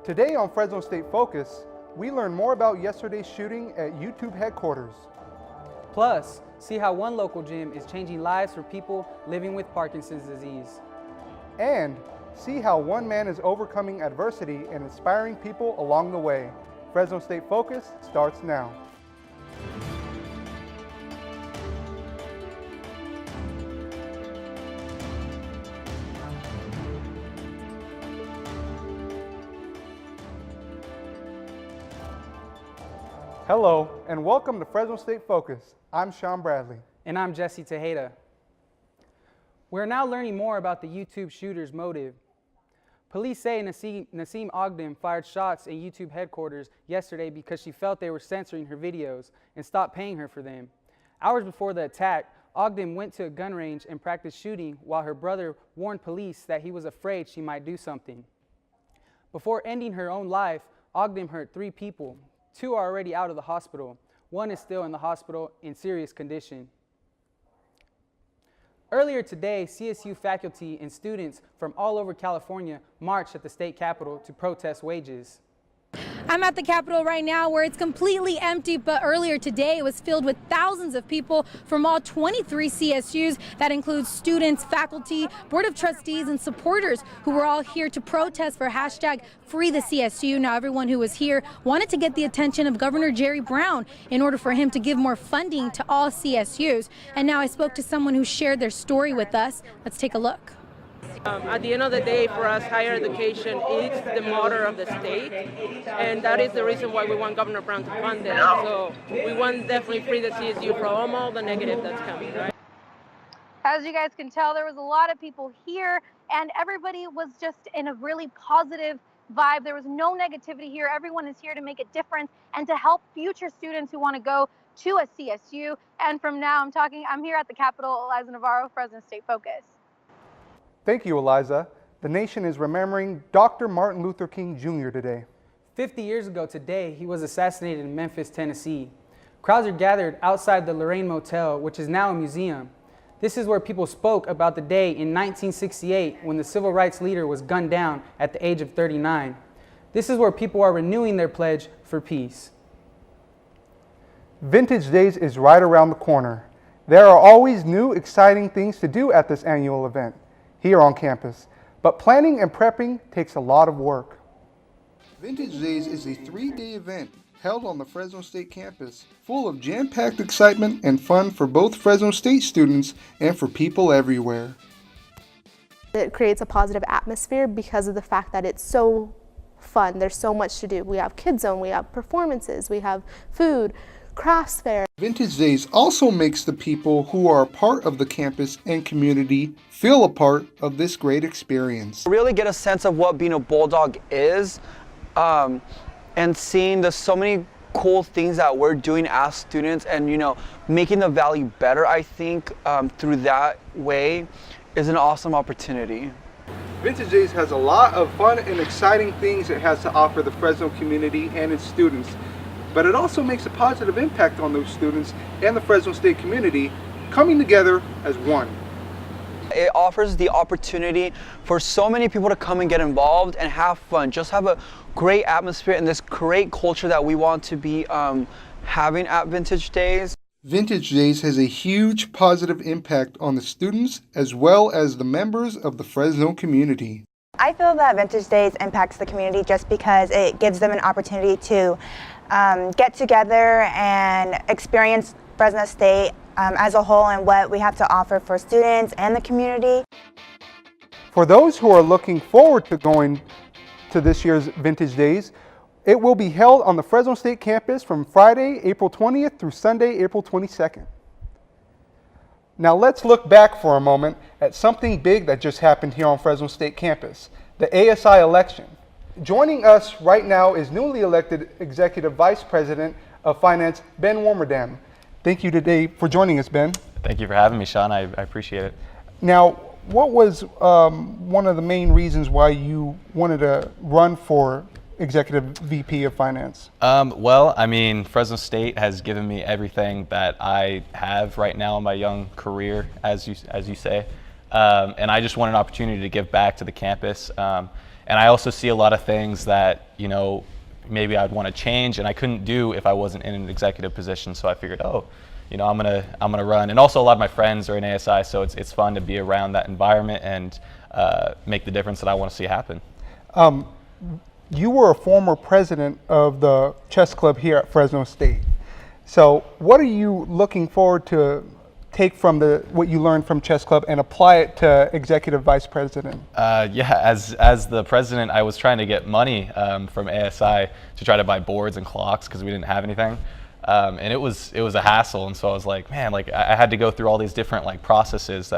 Today on Fresno State Focus, we learn more about yesterday's shooting at YouTube headquarters. Plus, see how one local gym is changing lives for people living with Parkinson's disease. And see how one man is overcoming adversity and inspiring people along the way. Fresno State Focus starts now. Hello, and welcome to Fresno State Focus. I'm Sean Bradley. And I'm Jesse Tejeda. We're now learning more about the YouTube shooter's motive. Police say Nasim Ogden fired shots at YouTube headquarters yesterday because she felt they were censoring her videos and stopped paying her for them. Hours before the attack, Ogden went to a gun range and practiced shooting while her brother warned police that he was afraid she might do something. Before ending her own life, Ogden hurt 3 people. 2 are already out of the hospital. 1 is still in the hospital in serious condition. Earlier today, CSU faculty and students from all over California marched at the state capitol to protest wages. I'm at the Capitol right now where it's completely empty, but earlier today it was filled with thousands of people from all 23 CSUs. That includes students, faculty, board of trustees, and supporters who were all here to protest for hashtag Free the CSU. Now, everyone who was here wanted to get the attention of Governor Jerry Brown in order for him to give more funding to all CSUs. And now I spoke to someone who shared their story with us. Let's take a look. At the end of the day, for us, higher education is the motor of the state, and that is the reason why we want Governor Brown to fund it. So we want definitely free the CSU from all the negative that's coming, right? As you guys can tell, there was a lot of people here, and everybody was just in a really positive vibe. There was no negativity here. Everyone is here to make a difference and to help future students who want to go to a CSU. And from now, I'm here at the Capitol. Eliza Navarro, Fresno State Focus. Thank you, Eliza. The nation is remembering Dr. Martin Luther King Jr. today. 50 years ago today, he was assassinated in Memphis, Tennessee. Crowds are gathered outside the Lorraine Motel, which is now a museum. This is where people spoke about the day in 1968 when the civil rights leader was gunned down at the age of 39. This is where people are renewing their pledge for peace. Vintage Days is right around the corner. There are always new, exciting things to do at this annual event here on campus, but planning and prepping takes a lot of work. Vintage Days is a 3-day event held on the Fresno State campus, full of jam-packed excitement and fun for both Fresno State students and for people everywhere. It creates a positive atmosphere because of the fact that it's so fun. There's so much to do. We have Kids Zone, we have performances, we have food, crafts fair. Vintage Days also makes the people who are a part of the campus and community feel a part of this great experience. Really get a sense of what being a Bulldog is, and seeing the so many cool things that we're doing as students, and making the valley better, I think, through that way is an awesome opportunity. Vintage Days has a lot of fun and exciting things it has to offer the Fresno community and its students, but it also makes a positive impact on those students and the Fresno State community coming together as one. It offers the opportunity for so many people to come and get involved and have fun, just have a great atmosphere and this great culture that we want to be having at Vintage Days. Vintage Days has a huge positive impact on the students as well as the members of the Fresno community. I feel that Vintage Days impacts the community just because it gives them an opportunity to get together and experience Fresno State as a whole and what we have to offer for students and the community. For those who are looking forward to going to this year's Vintage Days, it will be held on the Fresno State campus from Friday, April 20th through Sunday, April 22nd. Now let's look back for a moment at something big that just happened here on Fresno State campus, the ASI election. Joining us right now is newly elected Executive Vice President of Finance, Ben Warmerdam. Thank you today for joining us, Ben. Thank you for having me, Sean. I appreciate it. Now, what was one of the main reasons why you wanted to run for Executive VP of Finance? Well, I mean, Fresno State has given me everything that I have right now in my young career, as you say. And I just want an opportunity to give back to the campus. And And I also see a lot of things that, you know, maybe I'd want to change and I couldn't do if I wasn't in an executive position. So I figured, oh, you know, I'm gonna run. And also a lot of my friends are in ASI, so it's fun to be around that environment and make the difference that I want to see happen. You were a former president of the chess club here at Fresno State. So what are you looking forward to take from what you learned from chess club and apply it to executive vice president? Yeah, as the president, I was trying to get money from ASI to try to buy boards and clocks because we didn't have anything. And it was a hassle, and so I was like, man, like I had to go through all these different like processes.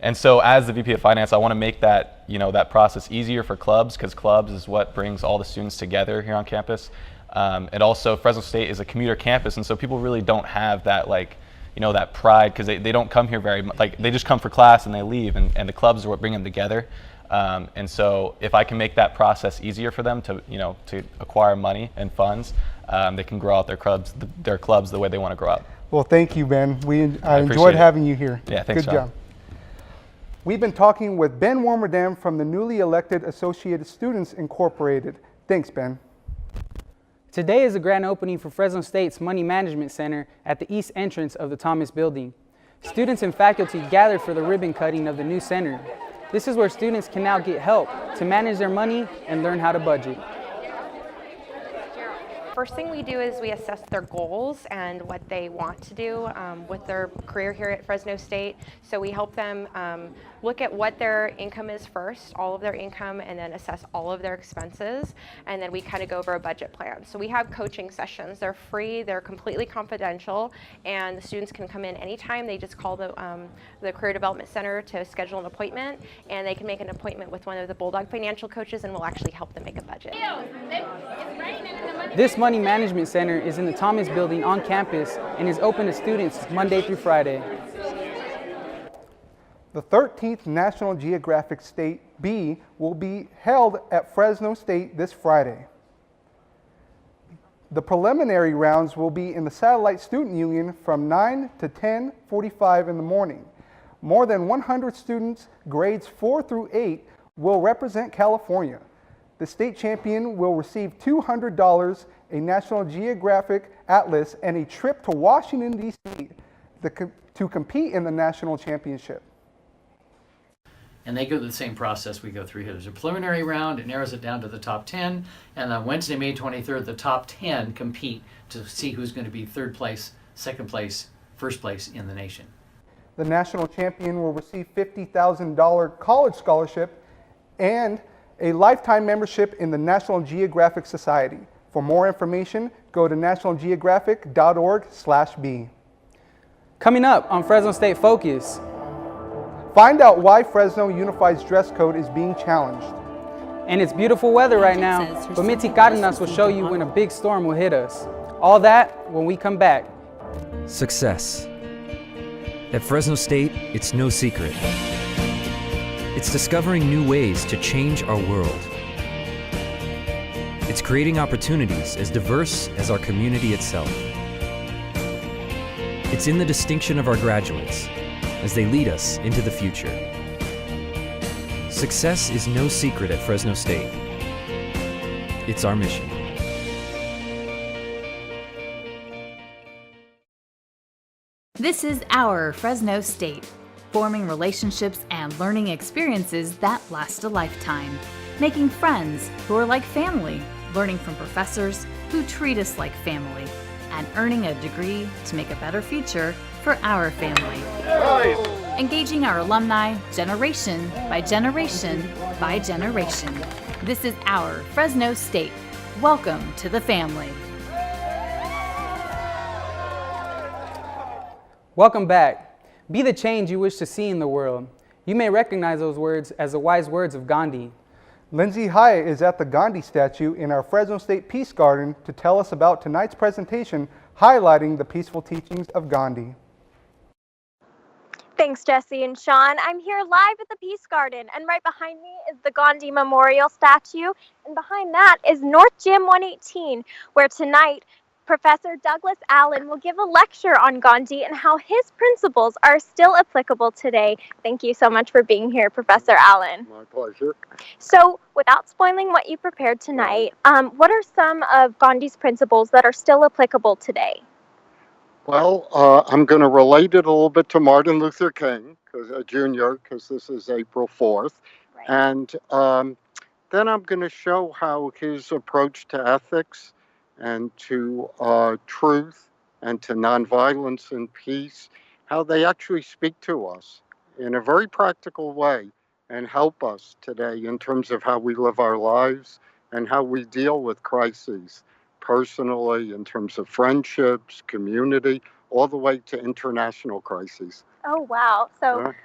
And so as the VP of Finance, I want to make that, you know, that process easier for clubs, because clubs is what brings all the students together here on campus. And also Fresno State is a commuter campus, and so people really don't have that, like, you know, that pride, because they don't come here very much. Like, they just come for class and they leave, and the clubs are what bring them together. And so if I can make that process easier for them to, you know, to acquire money and funds, they can grow out their clubs the way they want to grow up. Well, thank you, Ben. I enjoyed having you here. Yeah, thanks, Good John. job. We've been talking with Ben Warmerdam from the newly elected Associated Students Incorporated. Thanks, Ben. Today is the grand opening for Fresno State's Money Management Center at the east entrance of the Thomas Building. Students and faculty gathered for the ribbon cutting of the new center. This is where students can now get help to manage their money and learn how to budget. First thing we do is we assess their goals and what they want to do with their career here at Fresno State. So we help them look at what their income is first, all of their income, and then assess all of their expenses. And then we kind of go over a budget plan. So we have coaching sessions. They're free, they're completely confidential, and the students can come in anytime. They just call the Career Development Center to schedule an appointment, and they can make an appointment with one of the Bulldog financial coaches, and we'll actually help them make a budget. This Money Management Center is in the Thomas Building on campus and is open to students Monday through Friday. The 13th National Geographic State B will be held at Fresno State this Friday. The preliminary rounds will be in the Satellite Student Union from 9 to 10:45 in the morning. More than 100 students, grades 4 through 8, will represent California. The state champion will receive $200, a National Geographic Atlas, and a trip to Washington, D.C. to compete in the national championship. And they go through the same process we go through here. There's a preliminary round, it narrows it down to the top 10, and on Wednesday, May 23rd, the top 10 compete to see who's going to be third place, second place, first place in the nation. The national champion will receive $50,000 college scholarship and a lifetime membership in the National Geographic Society. For more information, go to nationalgeographic.org/B. Coming up on Fresno State Focus. Find out why Fresno Unified's dress code is being challenged. And it's beautiful weather right now, but Mitzi Cardenas will show you when a big storm will hit us. All that when we come back. Success. At Fresno State, it's no secret. It's discovering new ways to change our world. It's creating opportunities as diverse as our community itself. It's in the distinction of our graduates as they lead us into the future. Success is no secret at Fresno State. It's our mission. This is our Fresno State, forming relationships and learning experiences that last a lifetime, making friends who are like family, learning from professors who treat us like family, and earning a degree to make a better future for our family. Engaging our alumni generation by generation by generation. This is our Fresno State. Welcome to the family. Welcome back. Be the change you wish to see in the world. You may recognize those words as the wise words of Gandhi. Lindsay Hyatt is at the Gandhi statue in our Fresno State Peace Garden to tell us about tonight's presentation highlighting the peaceful teachings of Gandhi. Thanks, Jesse and Sean. I'm here live at the Peace Garden, and right behind me is the Gandhi Memorial statue, and behind that is North Gym 118, where tonight Professor Douglas Allen will give a lecture on Gandhi and how his principles are still applicable today. Thank you so much for being here, Professor Allen. My pleasure. So, without spoiling what you prepared tonight, what are some of Gandhi's principles that are still applicable today? Well, I'm going to relate it a little bit to Martin Luther King, Jr., because this is April 4th. Right. And then I'm going to show how his approach to ethics and to truth and to nonviolence and peace, how they actually speak to us in a very practical way and help us today in terms of how we live our lives and how we deal with crises. Personally, in terms of friendships, community, all the way to international crises. Oh, wow. So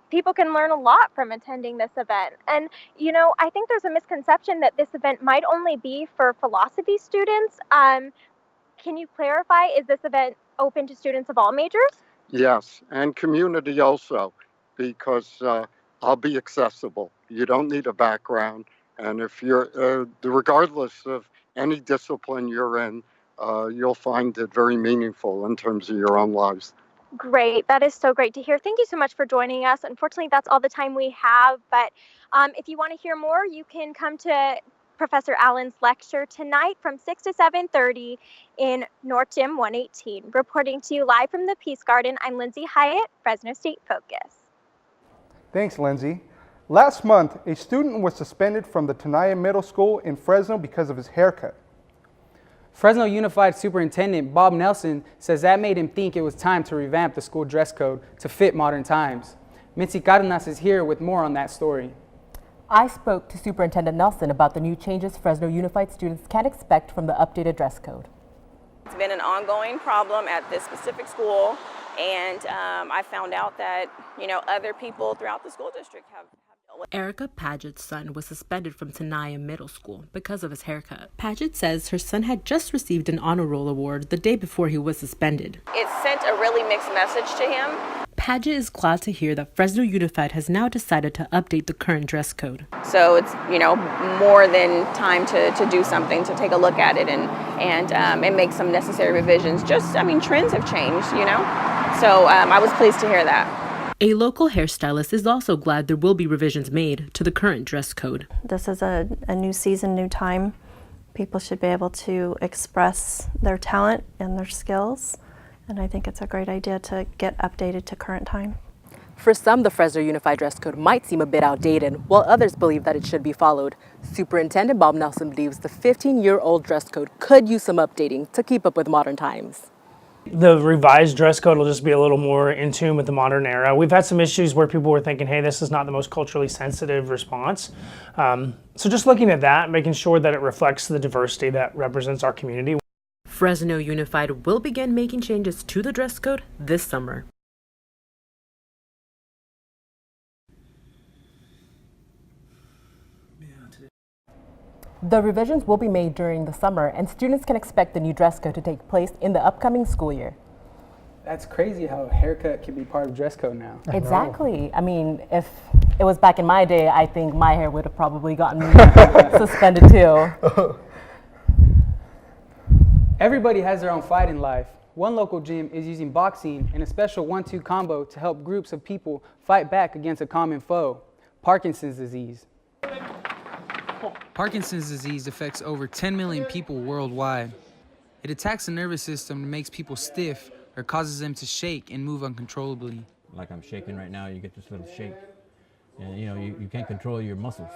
people can learn a lot from attending this event. And, you know, I think there's a misconception that this event might only be for philosophy students. Can you clarify, is this event open to students of all majors? Yes, and community also, because I'll be accessible. You don't need a background. And if you're, regardless of any discipline you're in, you'll find it very meaningful in terms of your own lives. Great. That is so great to hear. Thank you so much for joining us. Unfortunately, that's all the time we have. But if you want to hear more, you can come to Professor Allen's lecture tonight from 6 to 7:30 in North Gym 118. Reporting to you live from the Peace Garden, I'm Lindsay Hyatt, Fresno State Focus. Thanks, Lindsay. Last month, a student was suspended from the Tejeda Middle School in Fresno because of his haircut. Fresno Unified Superintendent Bob Nelson says that made him think it was time to revamp the school dress code to fit modern times. Mitzi Cardenas is here with more on that story. I spoke to Superintendent Nelson about the new changes Fresno Unified students can expect from the updated dress code. It's been an ongoing problem at this specific school, and I found out that, you know, other people throughout the school district have Erica Paget's son was suspended from Tejeda Middle School because of his haircut. Paget says her son had just received an honor roll award the day before he was suspended. It sent a really mixed message to him. Paget is glad to hear that Fresno Unified has now decided to update the current dress code. So it's, you know, more than time to do something, to take a look at it and make some necessary revisions. Just, I mean, trends have changed, you know. So I was pleased to hear that. A local hairstylist is also glad there will be revisions made to the current dress code. This is a new season, new time. People should be able to express their talent and their skills, and I think it's a great idea to get updated to current time. For some, the Fresno Unified dress code might seem a bit outdated, while others believe that it should be followed. Superintendent Bob Nelson believes the 15-year-old dress code could use some updating to keep up with modern times. The revised dress code will just be a little more in tune with the modern era. We've had some issues where people were thinking, hey, this is not the most culturally sensitive response. So just looking at that, making sure that it reflects the diversity that represents our community. Fresno Unified will begin making changes to the dress code this summer. The revisions will be made during the summer, and students can expect the new dress code to take place in the upcoming school year. That's crazy how a haircut can be part of dress code now. Exactly. I mean, if it was back in my day, I think my hair would have probably gotten suspended too. Everybody has their own fight in life. One local gym is using boxing and a special 1-2 combo to help groups of people fight back against a common foe, Parkinson's disease. Parkinson's disease affects over 10 million people worldwide. It attacks the nervous system and makes people stiff or causes them to shake and move uncontrollably. Like I'm shaking right now, you get this little shake. And you know, you can't control your muscles.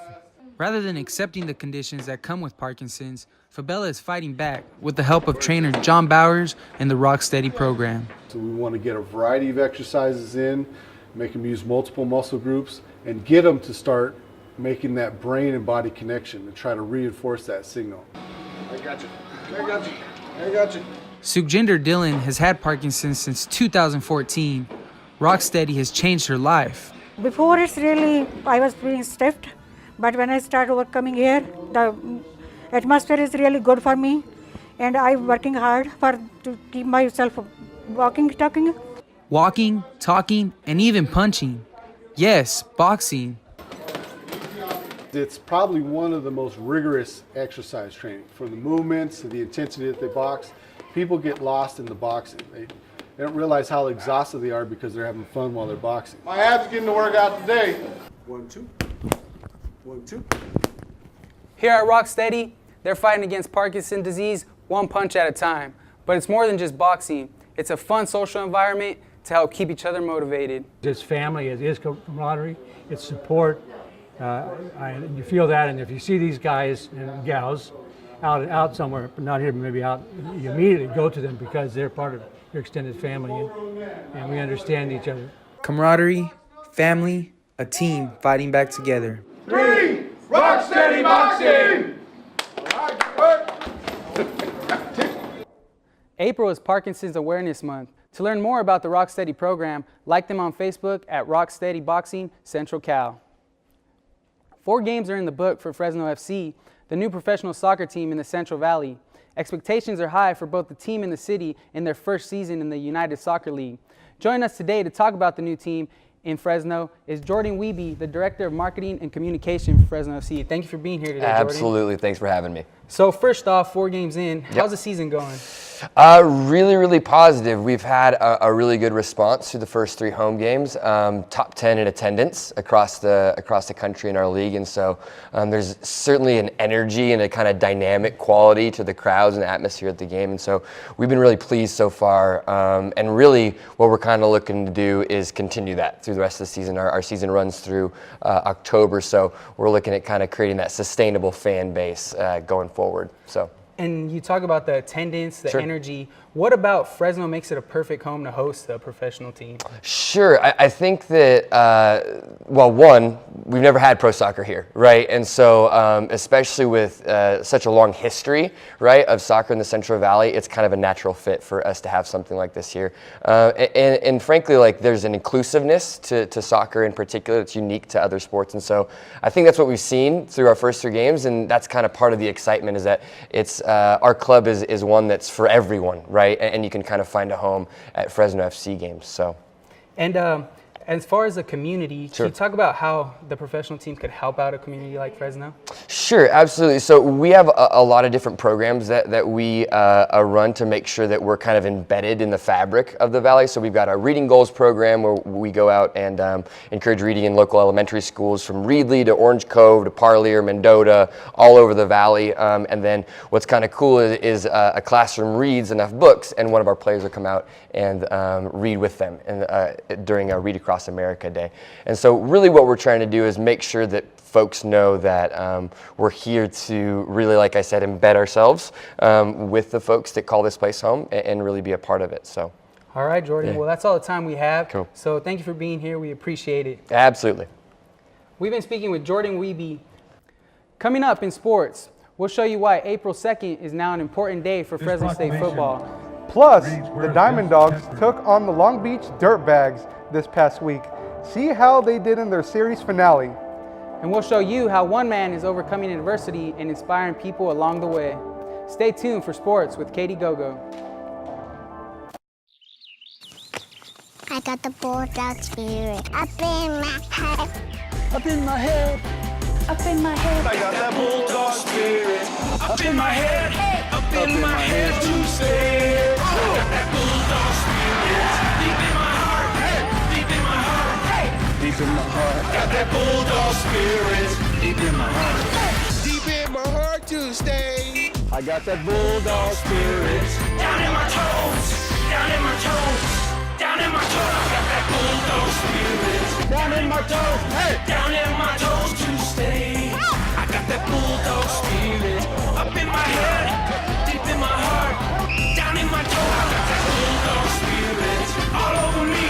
Rather than accepting the conditions that come with Parkinson's, Fabella is fighting back with the help of trainer John Bowers and the Rock Steady program. So we want to get a variety of exercises in, make them use multiple muscle groups, and get them to start making that brain and body connection and try to reinforce that signal. I got you. I got you. I got you. Sukhjinder Dillon has had Parkinson's since 2014. Rocksteady has changed her life. Before I was being stiffed, but when I started overcoming here, the atmosphere is really good for me, and I'm working hard to keep myself walking, talking. Walking, talking, and even punching. Yes, boxing. It's probably one of the most rigorous exercise training, from the movements to the intensity that they box. people get lost in the boxing. They don't realize how exhausted they are because they're having fun while they're boxing. My abs getting to work out today. 1, 2. 1, 2. Here at Rocksteady, they're fighting against Parkinson's disease one punch at a time. But it's more than just boxing. It's a fun social environment to help keep each other motivated. It's family, it is camaraderie, it's support. You feel that, and if you see these guys and gals out somewhere, but not here, but maybe out, you immediately go to them because they're part of your extended family, and we understand each other. Camaraderie, family, a team fighting back together. 3, Rocksteady Boxing! April is Parkinson's Awareness Month. To learn more about the Rocksteady program, like them on Facebook at Rocksteady Boxing Central Cal. 4 games are in the book for Fresno FC, the new professional soccer team in the Central Valley. Expectations are high for both the team and the city in their first season in the United Soccer League. Joining us today to talk about the new team in Fresno is Jordan Wiebe, the Director of Marketing and Communication for Fresno FC. Thank you for being here today, Jordan. Absolutely. Thanks for having me. So first off, 4 games in, how's the season going? Really, really positive. We've had a really good response to the first 3 home games. Top 10 in attendance across the country in our league, and so there's certainly an energy and a kind of dynamic quality to the crowds and the atmosphere at the game. And so we've been really pleased so far. And really, what we're kind of looking to do is continue that through the rest of the season. Our season runs through October, so we're looking at kind of creating that sustainable fan base going forward. So. And you talk about the attendance, the Sure. energy. What about Fresno makes it a perfect home to host a professional team? Sure. I think that, well, one, we've never had pro soccer here, right? And so especially with such a long history, right, of soccer in the Central Valley, it's kind of a natural fit for us to have something like this here. And frankly, like, there's an inclusiveness to soccer in particular that's unique to other sports. And so I think that's what we've seen through our first 3 games, and that's kind of part of the excitement, is that it's our club is one that's for everyone, right? And you can kind of find a home at Fresno FC games. So. And as far as the community, Sure. can you talk about how the professional team could help out a community like Fresno? Sure, absolutely. So we have a lot of different programs that we run to make sure that we're kind of embedded in the fabric of the valley. So we've got our Reading Goals program, where we go out and encourage reading in local elementary schools from Reedley to Orange Cove to Parlier, Mendota, all over the valley. And then what's kind of cool is a classroom reads enough books, and one of our players will come out and read with them during a Read Across America Day. And so really what we're trying to do is make sure that folks know that we're here to really, like I said, embed ourselves with the folks that call this place home and really be a part of it. So. All right, Jordan. Yeah. Well, that's all the time we have. Cool. So thank you for being here. We appreciate it. Absolutely. We've been speaking with Jordan Wiebe. Coming up in sports, we'll show you why April 2nd is now an important day for Fresno State football. Plus, the Diamond Dogs took on the Long Beach Dirtbags this past week. See how they did in their series finale. And we'll show you how one man is overcoming adversity and inspiring people along the way. Stay tuned for sports with Katie Gogo. I got the bulldog spirit up in my head. Up in my head. Up in my head. I got that bulldog spirit. Up in my head. Up in my head to stay. I got that bulldog spirit. Deep in my heart. Deep in my heart. Deep in my heart. I got that bulldog spirit. Deep in my heart. Deep in my heart to stay. I got that bulldog spirit. Down in my toes. Down in my toes. Down in my toes. I got that bulldog spirit. Down in my toes. Hey. Down in my toes to stay. I got that bulldog spirit. Up in my head. Deep in my heart. Down in my toes. I got that bulldog spirit. All over me.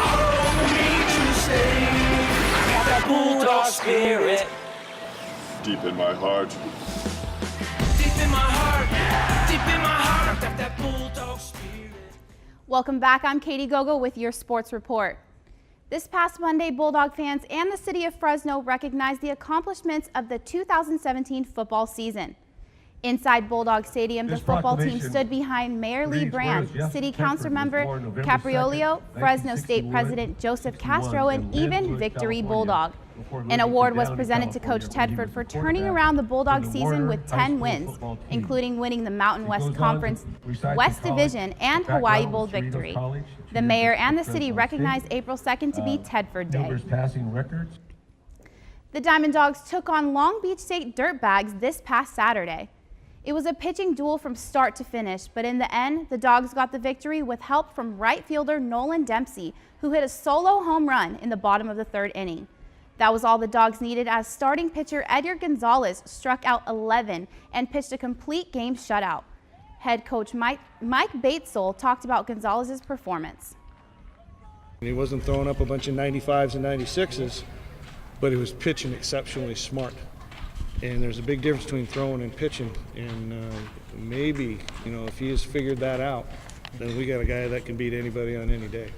All over me to stay. I got that bulldog spirit. Deep in my heart. Deep in my heart. Deep in my heart. I got that bulldog spirit. Welcome back. I'm Katie Gogo with your sports report. This past Monday, Bulldog fans and the city of Fresno recognized the accomplishments of the 2017 football season. Inside Bulldog Stadium, the football team stood behind Mayor Lee Brand, City Council member Capriolio, Fresno State President Joseph Castro, and even Victory Bulldog. An award was presented to Coach Tedford for turning around the Bulldog season with 10 wins, including winning the Mountain West Conference West Division and Hawaii Bowl victory. The mayor and the city recognized April 2nd to be Tedford Day. The Diamond Dogs took on Long Beach State Dirtbags this past Saturday. It was a pitching duel from start to finish, but in the end, the Dogs got the victory with help from right fielder Nolan Dempsey, who hit a solo home run in the bottom of the third inning. That was all the Dogs needed as starting pitcher Edgar Gonzalez struck out 11 and pitched a complete game shutout. Head coach Mike Batesole talked about Gonzalez's performance. He wasn't throwing up a bunch of 95s and 96s, but he was pitching exceptionally smart. And there's a big difference between throwing and pitching. And maybe, if he has figured that out, then we got a guy that can beat anybody on any day.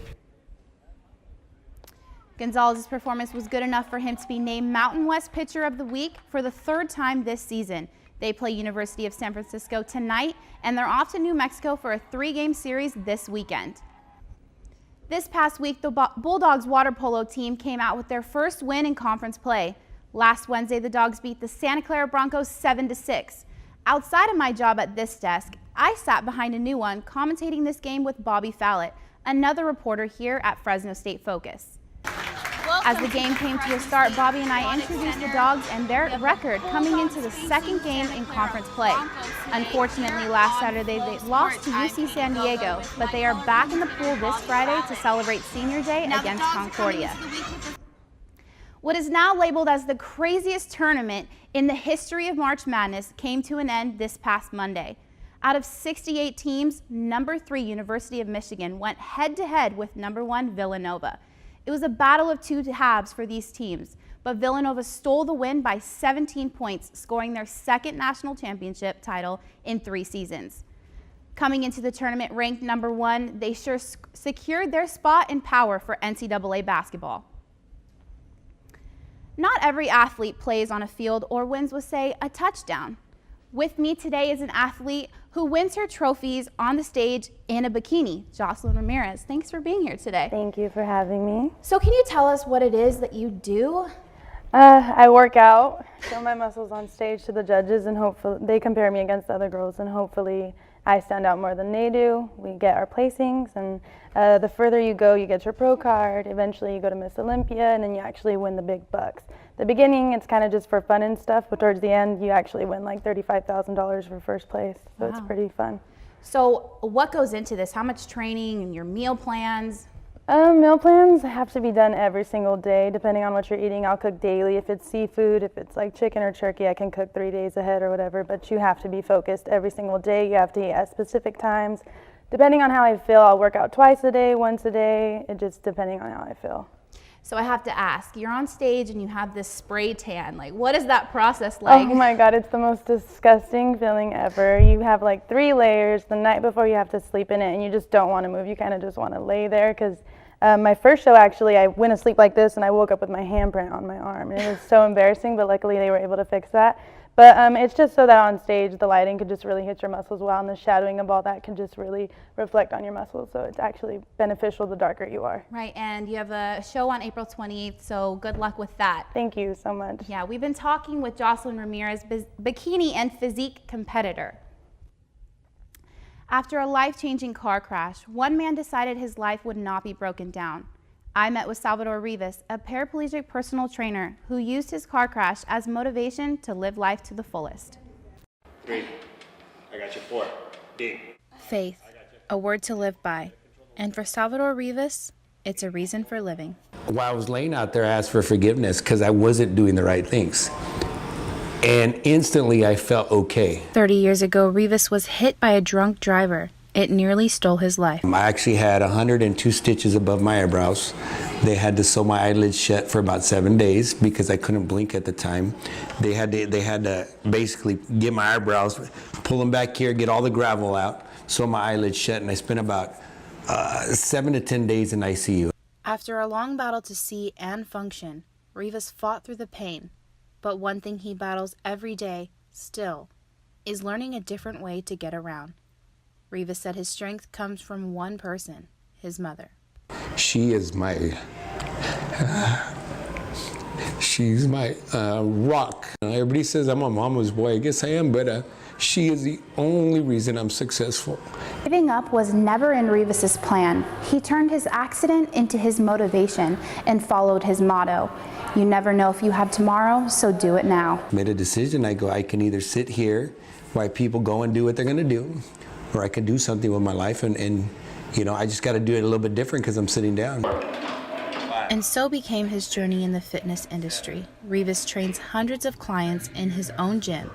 Gonzalez's performance was good enough for him to be named Mountain West Pitcher of the Week for the third time this season. They play University of San Francisco tonight, and they're off to New Mexico for a 3-game series this weekend. This past week, the Bulldogs water polo team came out with their first win in conference play. Last Wednesday, the Dogs beat the Santa Clara Broncos 7-6. Outside of my job at this desk, I sat behind a new one commentating this game with Bobby Fallett, another reporter here at Fresno State Focus. As the game came to a start, Bobby and I introduced the Dogs and their record coming into the second game in conference play. Unfortunately, last Saturday they lost to UC San Diego, but they are back in the pool this Friday to celebrate Senior Day against Concordia. What is now labeled as the craziest tournament in the history of March Madness came to an end this past Monday. Out of 68 teams, number 3 University of Michigan went head-to-head with number 1 Villanova. It was a battle of two halves for these teams, but Villanova stole the win by 17 points, scoring their second national championship title in 3 seasons. Coming into the tournament ranked number 1, they sure secured their spot in power for NCAA basketball. Not every athlete plays on a field or wins with, say, a touchdown. With me today is an athlete who wins her trophies on the stage in a bikini, Jocelyn Ramirez. Thanks for being here today. Thank you for having me. So can you tell us what it is that you do? I work out, show my muscles on stage to the judges, and hopefully they compare me against other girls, and hopefully I stand out more than they do. We get our placings, and the further you go, you get your pro card. Eventually you go to Miss Olympia, and then you actually win the big bucks. The beginning, it's kind of just for fun and stuff, but towards the end, you actually win like $35,000 for first place, so It's pretty fun. So what goes into this? How much training and your meal plans? Meal plans have to be done every single day, depending on what you're eating. I'll cook daily. If it's seafood, if it's like chicken or turkey, I can cook 3 days ahead or whatever, but you have to be focused every single day. You have to eat at specific times. Depending on how I feel, I'll work out twice a day, once a day, it just depending on how I feel. So I have to ask, you're on stage and you have this spray tan. Like, what is that process like? Oh my God, it's the most disgusting feeling ever. You have like 3 layers. The night before you have to sleep in it and you just don't want to move. You kind of just want to lay there because my first show, actually, I went to sleep like this and I woke up with my handprint on my arm. And it was so embarrassing, but luckily they were able to fix that. But it's just so that on stage the lighting could just really hit your muscles well, and the shadowing of all that can just really reflect on your muscles. So it's actually beneficial the darker you are. Right, and you have a show on April 28th, so good luck with that. Thank you so much. Yeah, we've been talking with Jocelyn Ramirez, bikini and physique competitor. After a life-changing car crash, one man decided his life would not be broken down. I met with Salvador Rivas, a paraplegic personal trainer who used his car crash as motivation to live life to the fullest. 3, I got you 4, D. Faith, a word to live by. And for Salvador Rivas, it's a reason for living. While I was laying out there, I asked for forgiveness because I wasn't doing the right things. And instantly I felt okay. 30 years ago, Rivas was hit by a drunk driver. It nearly stole his life. I actually had 102 stitches above my eyebrows. They had to sew my eyelids shut for about 7 days because I couldn't blink at the time. They had to basically get my eyebrows, pull them back here, get all the gravel out, sew my eyelids shut, and I spent about 7 to 10 days in ICU. After a long battle to see and function, Rivas fought through the pain. But one thing he battles every day, still, is learning a different way to get around. Rivas said his strength comes from one person, his mother. She is my She's my rock. Everybody says I'm a mama's boy. I guess I am, but she is the only reason I'm successful. Giving up was never in Revis's plan. He turned his accident into his motivation and followed his motto. You never know if you have tomorrow, so do it now. Made a decision. I can either sit here while people go and do what they're going to do, or I can do something with my life, and you know, I just got to do it a little bit different because I'm sitting down. And so became his journey in the fitness industry. Revis trains hundreds of clients in his own gym,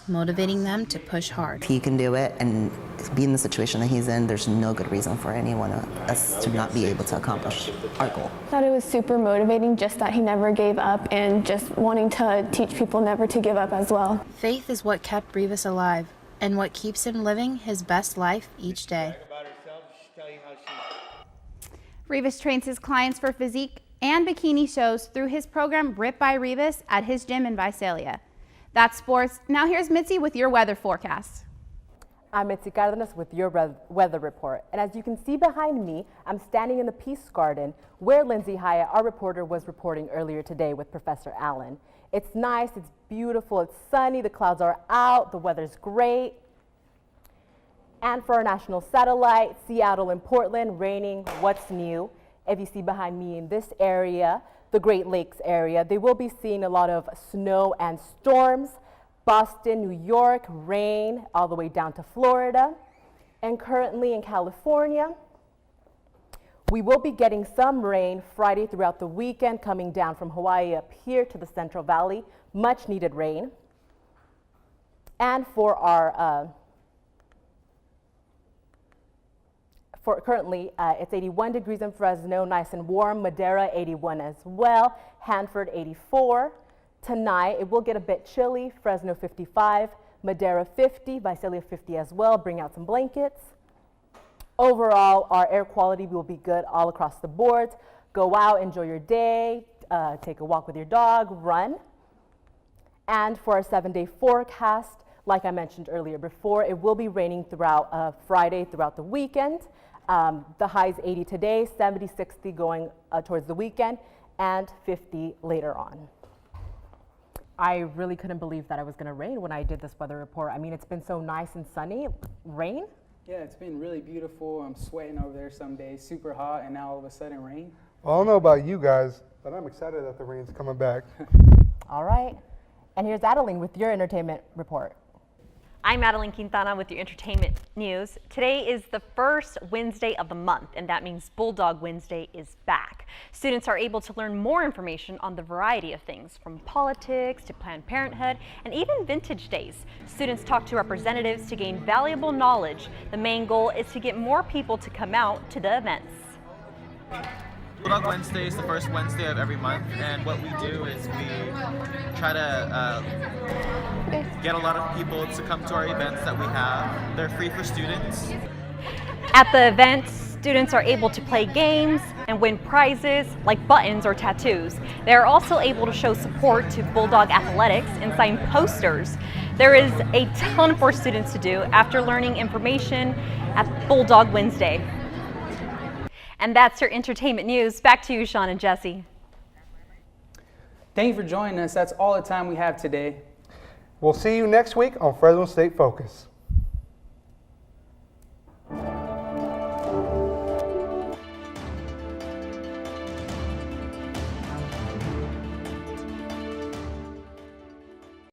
motivating them to push hard. If he can do it and be in the situation that he's in, there's no good reason for anyone of us to not be able to accomplish our goal. I thought it was super motivating, just that he never gave up and just wanting to teach people never to give up as well. Faith is what kept Revis alive and what keeps him living his best life each day. Revis trains his clients for physique and bikini shows through his program Rip by Revis at his gym in Visalia. That's sports. Now here's Mitzi with your weather forecast. I'm Mitzi Cardenas with your weather report. And as you can see behind me, I'm standing in the Peace Garden where Lindsay Hyatt, our reporter, was reporting earlier today with Professor Allen. It's nice, it's beautiful, it's sunny, the clouds are out, the weather's great. And for our national satellite, Seattle and Portland, raining. What's new? If you see behind me in this area, the Great Lakes area, they will be seeing a lot of snow and storms. Boston, New York, rain all the way down to Florida. And currently in California, we will be getting some rain Friday throughout the weekend, coming down from Hawaii up here to the Central Valley. Much needed rain. And for our currently, it's 81 degrees in Fresno, nice and warm. Madera, 81 as well. Hanford, 84. Tonight, it will get a bit chilly. Fresno, 55. Madera, 50. Visalia, 50 as well. Bring out some blankets. Overall, our air quality will be good all across the board. Go out, enjoy your day, take a walk with your dog, run. And for our 7-day forecast, like I mentioned earlier before, it will be raining throughout Friday, throughout the weekend. The high is 80 today, 70, 60 going towards the weekend, and 50 later on. I really couldn't believe that it was going to rain when I did this weather report. I mean, it's been so nice and sunny. Rain? Yeah, it's been really beautiful. I'm sweating over there some days, super hot, and now all of a sudden rain. Well, I don't know about you guys, but I'm excited that the rain's coming back. All right. And here's Adilene with your entertainment report. I'm Adilene Quintana with your entertainment news. Today is the first Wednesday of the month, and that means Bulldog Wednesday is back. Students are able to learn more information on the variety of things, from politics to Planned Parenthood and even vintage days. Students talk to representatives to gain valuable knowledge. The main goal is to get more people to come out to the events. Bulldog Wednesday is the first Wednesday of every month, and what we do is we try to get a lot of people to come to our events that we have. They're free for students. At the events, students are able to play games and win prizes like buttons or tattoos. They are also able to show support to Bulldog athletics and sign posters. There is a ton for students to do after learning information at Bulldog Wednesday. And that's your entertainment news. Back to you, Sean and Jesse. Thank you for joining us. That's all the time we have today. We'll see you next week on Fresno State Focus.